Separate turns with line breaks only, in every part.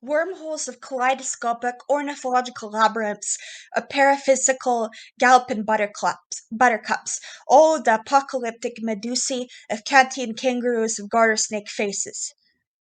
Wormholes of kaleidoscopic ornithological labyrinths of paraphysical galloping buttercups, all the apocalyptic medusae of Kantian kangaroos of garter snake faces.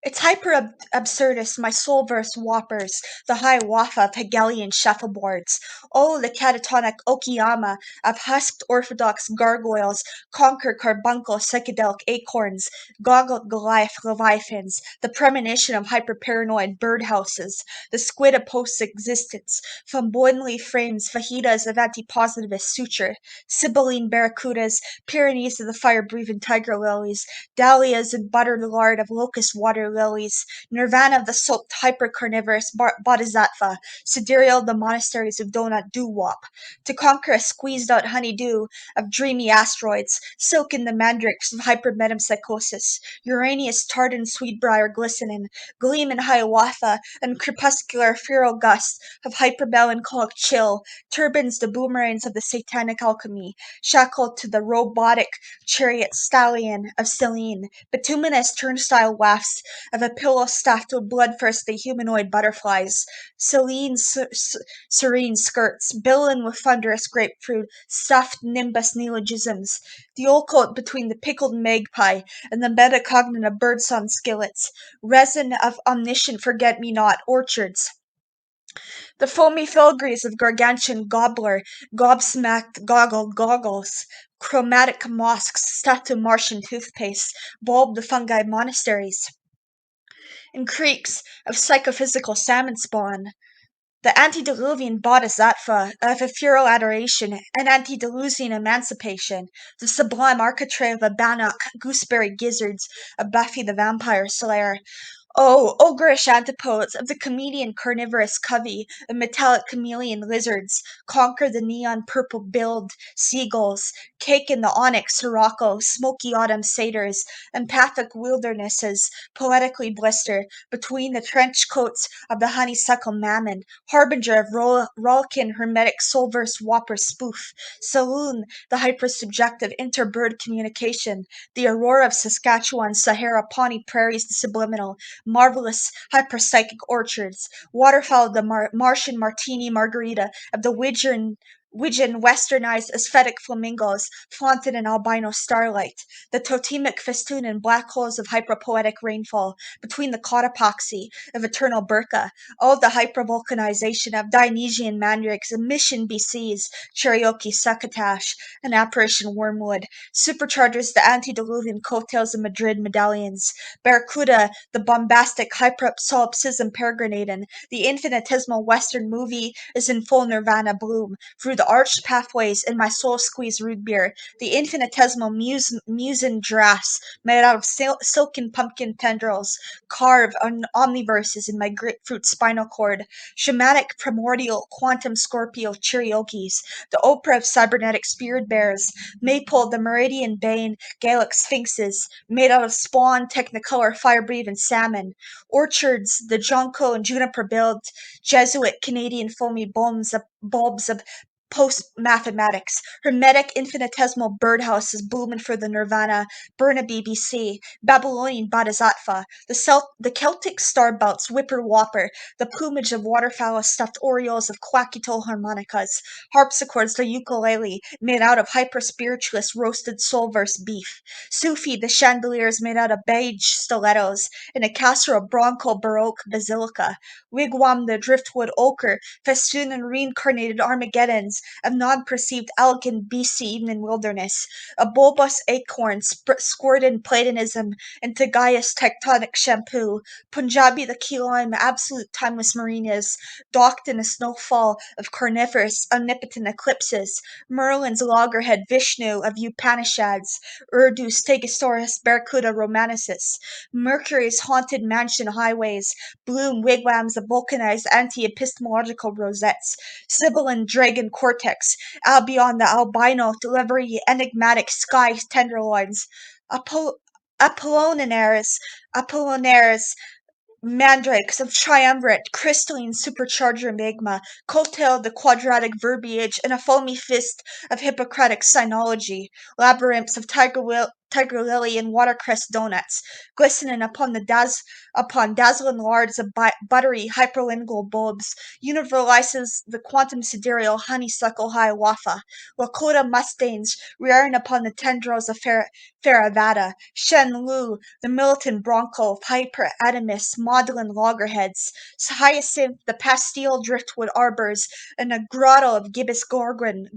It's absurdist, my soul-verse whoppers, the high wafa of Hegelian shuffleboards, oh, the catatonic Okayama of husked orthodox gargoyles conquer carbuncle psychedelic acorns, goggled Goliath leviathans, the premonition of hyperparanoid birdhouses, the squid of post-existence, flamboyantly frames fajitas of anti-positivist suture, Sibylline barracudas, Pyrenees of the fire-breathing tiger lilies, dahlias and buttered lard of locust water lilies, nirvana of the soaked hypercarnivorous bodhisattva, sidereal of the monasteries of donut doo-wop, to conquer a squeezed-out honeydew of dreamy asteroids, silk in the mandrakes of hypermetempsychosis, Uranius tartan sweetbriar glistening, gleam in Hiawatha, and crepuscular feral gusts of hypermelancholic chill, turbans the boomerangs of the satanic alchemy, shackled to the robotic chariot stallion of Selene, bituminous turnstile wafts of a pillow stuffed with bloodthirsty humanoid butterflies, Selene's serene skirts, billowing with thunderous grapefruit, stuffed nimbus neologisms, the occult between the pickled magpie and the metacognitive of birdsong skillets, resin of omniscient forget-me-not orchards, the foamy filigrees of gargantuan gobbler, gobsmacked goggles, chromatic mosques stuffed with Martian toothpaste, bulbed the fungi monasteries, and creeks of psychophysical salmon spawn, the antediluvian bodhisattva of ethereal adoration and antediluvian emancipation, the sublime architrave of Bannock gooseberry gizzards of Buffy the Vampire Slayer, oh, ogreish antipodes of the comedian carnivorous covey of metallic chameleon lizards, conquer the neon purple-billed seagulls, cake in the onyx sirocco, smoky autumn satyrs, empathic wildernesses, poetically blister between the trench coats of the honeysuckle mammon, harbinger of rollicking hermetic soul-verse whopper spoof, saloon, the hypersubjective interbird communication, the aurora of Saskatchewan, Sahara, Pawnee prairies, the subliminal, marvelous hyperpsychic orchards, waterfowl of the Martian martini margarita of the Widgeon westernized aesthetic flamingos flaunted in albino starlight, the totemic festoon and black holes of hyperpoetic rainfall between the caudapoxy of eternal burka, all the hypervulcanization of Dionysian mandrakes and mission BC's cherokee succotash and apparition wormwood, superchargers the antediluvian coattails of Madrid medallions, barracuda the bombastic hyper-solipsism peregrinating, the infinitesimal western movie is in full nirvana bloom, through the arched pathways in my soul-squeezed root beer, the infinitesimal musin drafts made out of silken pumpkin tendrils carve omniverses in my grapefruit spinal cord, shamanic primordial quantum scorpio chiriokis, the opera of cybernetic spirit bears, maple the meridian bane Gaelic sphinxes, made out of spawn technicolor fire-breathing salmon, orchards the jonquil and juniper build, Jesuit Canadian foamy bulbs of post-mathematics, hermetic infinitesimal birdhouses blooming for the nirvana, Burnaby, BC, Babylonian bodhisattva, the Celtic starbelts, whipper-whopper, the plumage of waterfowl stuffed orioles of quackito harmonicas, harpsichords the ukulele, made out of hyper-spiritualist roasted soul-verse beef, Sufi the chandeliers made out of beige stilettos, in a castle of bronco baroque basilica, wigwam the driftwood ochre, festoon and reincarnated Armageddons of non-perceived elegant BC evening wilderness, a bulbous acorn squirted Platonism into Gaia's tectonic shampoo, Punjabi the Kiloim absolute timeless marinas, docked in a snowfall of carnivorous omnipotent eclipses, Merlin's loggerhead Vishnu of Upanishads, Urdu Stegosaurus Barracuda Romanensis, Mercury's haunted mansion highways, bloom wigwams of vulcanized anti-epistemological rosettes, Sibylline dragon cortex, Albion the albino delivery enigmatic sky tenderloins, Apollinaires, mandrakes of triumvirate crystalline supercharger magma, coattail the quadratic verbiage, and a foamy fist of Hippocratic sinology, labyrinths of tiger lily, and watercress donuts, glistening upon dazzling lards of buttery hyperlingual bulbs, universalizes the quantum sidereal honeysuckle hiawatha, Lakota mustangs rearing upon the tendrils of Theravada, Shen Lu, the militant bronco of Hyper Adamus, maudlin loggerheads, hyacinth, the pastille driftwood arbors, and a grotto of gibbous gorgon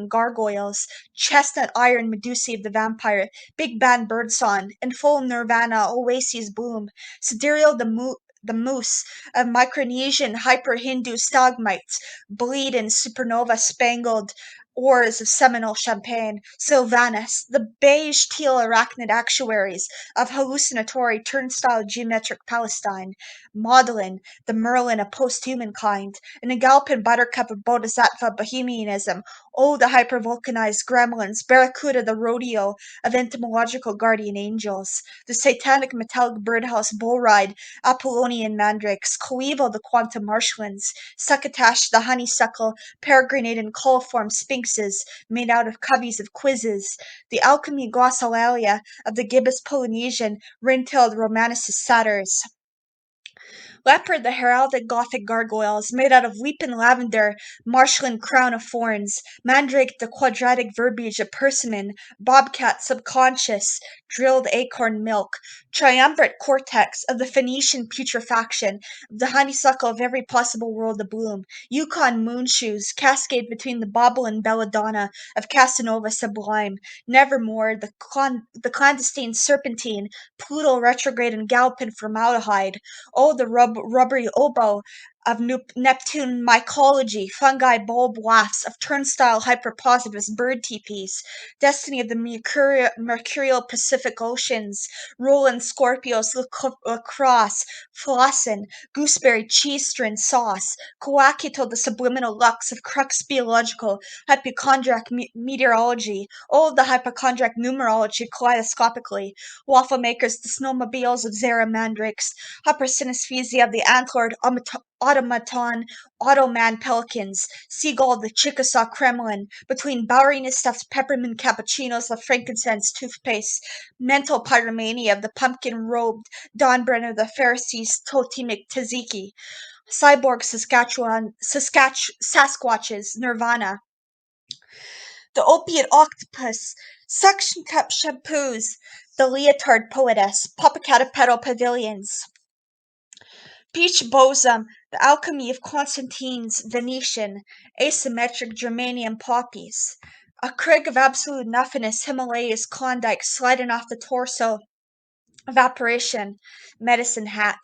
gargoyles, chestnut iron medusae of the vampire, big band birdsong, in full nirvana oases bloom, sidereal the moose of Micronesian hyper-Hindu stalagmites bleed in supernova-spangled ores of seminal champagne, Sylvanus, the beige-teal arachnid actuaries of hallucinatory turnstile geometric Palestine, Maudlin, the Merlin of post-human kind, and a Galloping Buttercup of Bodhisattva bohemianism, oh, the hyper-vulcanized gremlins, Barracuda, the rodeo of entomological guardian angels, the satanic metallic birdhouse bull ride, Apollonian mandrakes, Coeval, the quantum marshlands, Succotash, the honeysuckle, peregrinated and coliform sphinxes made out of coveys of quizzes, the alchemy glossolalia of the gibbous Polynesian, ring-tailed romanicist satyrs. Leopard, the heraldic Gothic gargoyles, made out of weeping lavender, marshland crown of thorns, mandrake, the quadratic verbiage of persimmon, bobcat, subconscious, drilled acorn milk, triumvirate cortex of the Phoenician putrefaction, of the honeysuckle of every possible world of bloom, Yukon moonshoes, cascade between the bauble and belladonna of Casanova sublime, nevermore, the clandestine serpentine, Pluto retrograde and galloping formaldehyde, oh, the rubbery oboe of Neptune mycology, fungi bulb wafts of turnstile hyperpositivist bird teepees, destiny of the mercurial Pacific Oceans, rolling Scorpios, lacrosse, flossin, gooseberry cheese string sauce, coaquito the subliminal lux of crux biological, hypochondriac meteorology, oh, the hypochondriac numerology kaleidoscopically, waffle makers, the snowmobiles of Zara mandrakes, hypersynesthesia of the antlered automaton, Ottoman pelicans, seagull the Chickasaw Kremlin, between ballerina stuffed peppermint cappuccinos of frankincense toothpaste, mental pyromania of the pumpkin robed Dawnbrenner the Pharisees totemic tzatziki, cyborg Sasquatches, Nirvana, the opiate octopus, suction cup shampoos, the leotard poetess, Popocatépetl pavilions, peach bosom, the alchemy of Constantine's Venetian, asymmetric Germanium poppies, a crag of absolute nothingness, Himalayas Klondike sliding off the torso of apparition, medicine hat,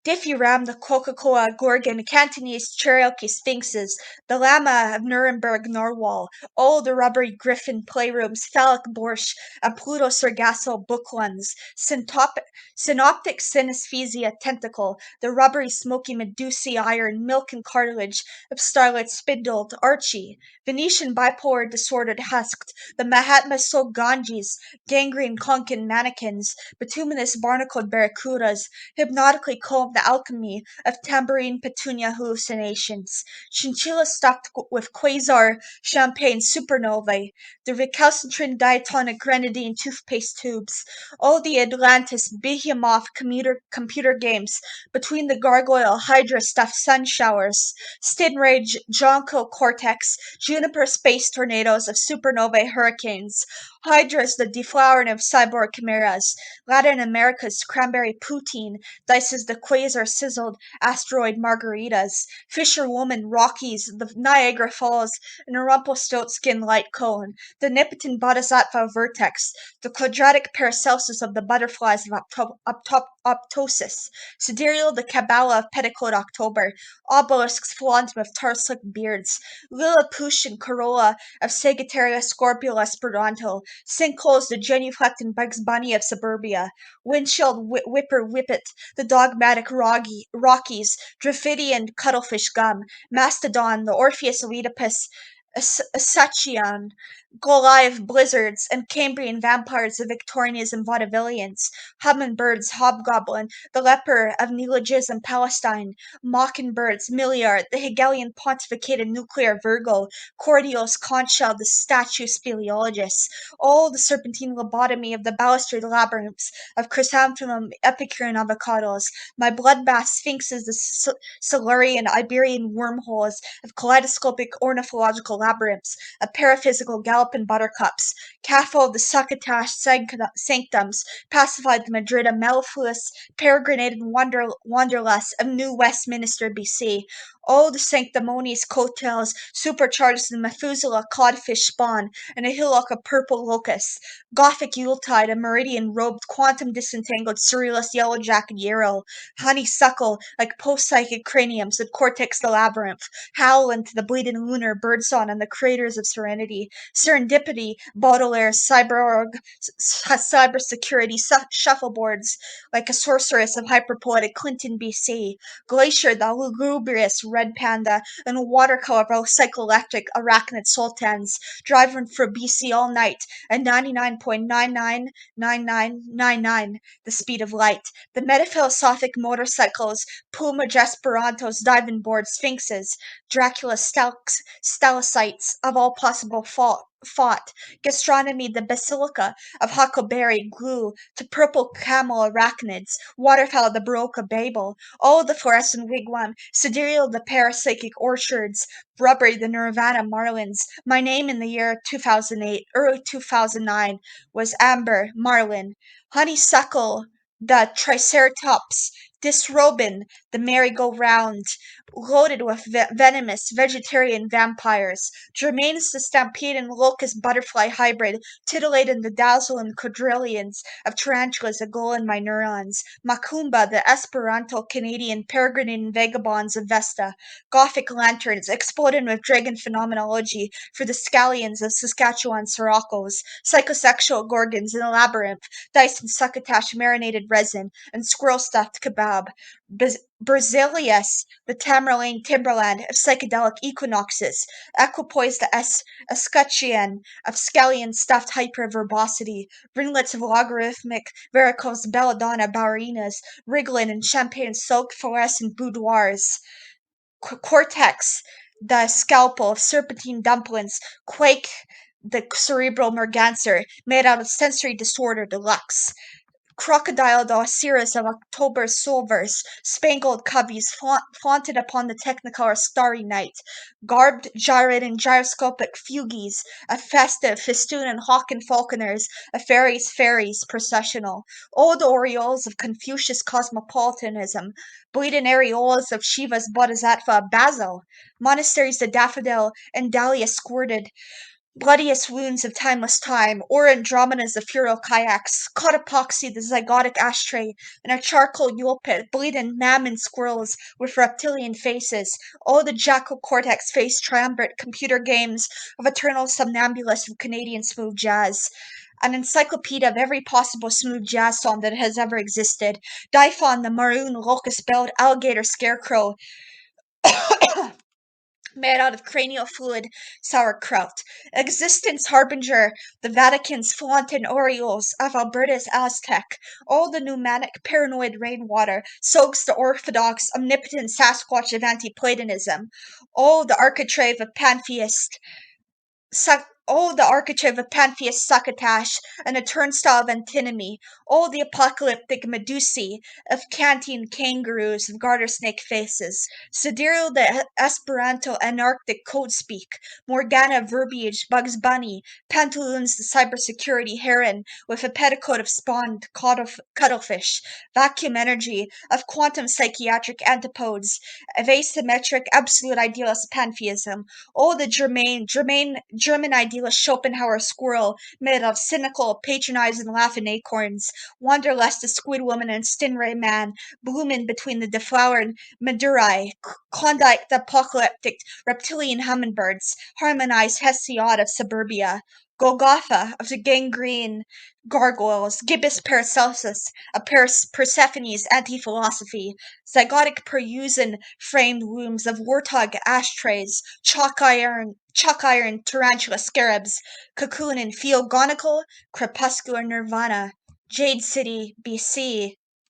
Diffie-Ram, the Coca-Cola Gorgon, Cantonese Cherokee Sphinxes, the Lama of Nuremberg Narwhal, all the rubbery griffin playrooms, phallic borscht, and Pluto Sargasso booklunds, synoptic synesthesia tentacle, the rubbery smoky medusae iron, milk and cartilage of starlit spindled Archie, Venetian bipolar disordered husked, the Mahatma Soul Ganges, gangrene conkin mannequins, bituminous barnacled barracudas, hypnotically combed the alchemy of tambourine petunia hallucinations, chinchilla stuffed with quasar champagne supernovae, the recalcitrant diatonic grenadine toothpaste tubes, all the Atlantis behemoth computer games between the gargoyle hydra stuffed sun showers, stingray jonquil cortex, juniper space tornadoes of supernovae hurricanes, hydras the deflowering of cyborg chimeras, Latin America's cranberry poutine, dices the quasar sizzled asteroid margaritas, fisherwoman Rockies, the Niagara Falls, and a Rumpelstiltskin light cone, the Nipotin Bodhisattva vertex, the quadratic Paracelsus of the butterflies of optosis, sidereal the Kabbalah of petticoat October, obelisks flaunt with tar-slick beards, Lilliputian corolla of Sagittaria Scorpio Esperanto, sinkholes the genuflecting Bugs Bunny of suburbia, windshield whipper whippet, the dogmatic Rockies, Draphidian cuttlefish gum, Mastodon, the Orpheus Oedipus, Sachion, Goliath blizzards, and Cambrian vampires of Victorians and vaudevillians, hummingbirds, hobgoblin, the leper of neologism Palestine, mockingbirds, Milliard, the Hegelian pontificated nuclear Virgo, Cordios, Conchal, the statue speleologists, all the serpentine lobotomy of the balustrade labyrinths of chrysanthemum, Epicurean avocados, my bloodbath sphinxes, the Silurian Iberian wormholes of kaleidoscopic ornithological labyrinths, of paraphysical Galloping Buttercups, Caffo of the succotash sanctums, pacified the Madrid of mellifluous, peregrinated wanderlust of New Westminster, B.C. Oh, the sanctimonious coattails supercharged the Methuselah codfish spawn and a hillock of purple locusts, Gothic Yuletide, a meridian robed, quantum disentangled, surrealist yellow jacket yarrow, honeysuckle like post psychic craniums of Cortex the Labyrinth, howl into the bleeding lunar birdsong on the craters of serenity, serendipity, Baudelaire, cybersecurity, shuffleboards like a sorceress of hyperpoetic Clinton, BC, Glacier, the lugubrious red panda, and watercolor of psychoelectric arachnid sultans, driving for BC all night at 99.999999, the speed of light. The metaphilosophic motorcycles, Puma Jasperantos, diving boards, sphinxes, Dracula stalactites of all possible fought, gastronomy the basilica of huckleberry glue to purple camel arachnids, waterfowl the Baroque of Babel, all the fluorescent wigwam, sidereal the parapsychic orchards, rubbery the Nirvana marlins. My name in the year 2008, early 2009 was Amber Marlin. Honeysuckle the Triceratops, Disrobin the merry-go-round, loaded with venomous vegetarian vampires. Germainus the stampede locust butterfly hybrid, titillating the dazzling quadrillions of tarantulas that glow in my neurons. Macumba, the Esperanto Canadian peregrinating vagabonds of Vesta. Gothic lanterns, exploding with dragon phenomenology for the scallions of Saskatchewan sirocco's. Psychosexual gorgons in a labyrinth, diced in succotash marinated resin, and squirrel-stuffed kebab. Berzelius, the Tamerlane timberland of psychedelic equinoxes, equipoise the escutcheon of scallion stuffed hyperverbosity, ringlets of logarithmic varicose belladonna ballerinas, wriggling in champagne soaked fluorescent boudoirs, cortex, the scalpel of serpentine dumplings, quake the cerebral merganser made out of sensory disorder deluxe. Crocodile the Osiris of October's silvers, spangled coveys flaunted upon the technicolor starry night, garbed, gyrating gyroscopic fugues, a festive festoon and hawk and falconers, a fairies processional, old aureoles of Confucius cosmopolitanism, bleeding areolas of Shiva's Bodhisattva of Basil, monasteries of daffodil and dahlia squirted, bloodiest wounds of timeless time, or Andromeda's ethereal kayaks, Cotopaxi the zygotic ashtray, and a charcoal yule pit, bleeding mammon squirrels with reptilian faces, all the jackal cortex face triumvirate computer games of eternal somnambulists of Canadian smooth jazz. An encyclopedia of every possible smooth jazz song that has ever existed. Dyphon, the maroon locust-belled alligator scarecrow, made out of cranial fluid sauerkraut. Existence harbinger, the Vatican's flaunting aureoles of Alberta's Aztec. All the pneumatic paranoid rainwater soaks the orthodox omnipotent Sasquatch of anti-Platonism. All the architrave of pantheist all the architrave of pantheist succotash and a turnstile of antinomy, all the apocalyptic medusae of Kantian kangaroos of garter snake faces, sidereal the Esperanto anarctic code speak, Morgana verbiage Bugs Bunny, pantaloons the cybersecurity heron with a petticoat of spawned cuttlefish, vacuum energy of quantum psychiatric antipodes, of asymmetric absolute idealist pantheism, all the German idealist Schopenhauer squirrel made of cynical, patronizing, laughing acorns, wanderlust the squid woman and stingray man, blooming between the deflowered Madurai, Klondike the apocalyptic reptilian hummingbirds, harmonized Hesiod of suburbia, Golgotha of the gangrene gargoyles, gibbous Paracelsus, a Persephone's anti-philosophy, zygotic Perusian framed wombs of warthog ashtrays, chalk iron tarantula scarabs, cocoon and theogonical crepuscular nirvana, Jade City, BC,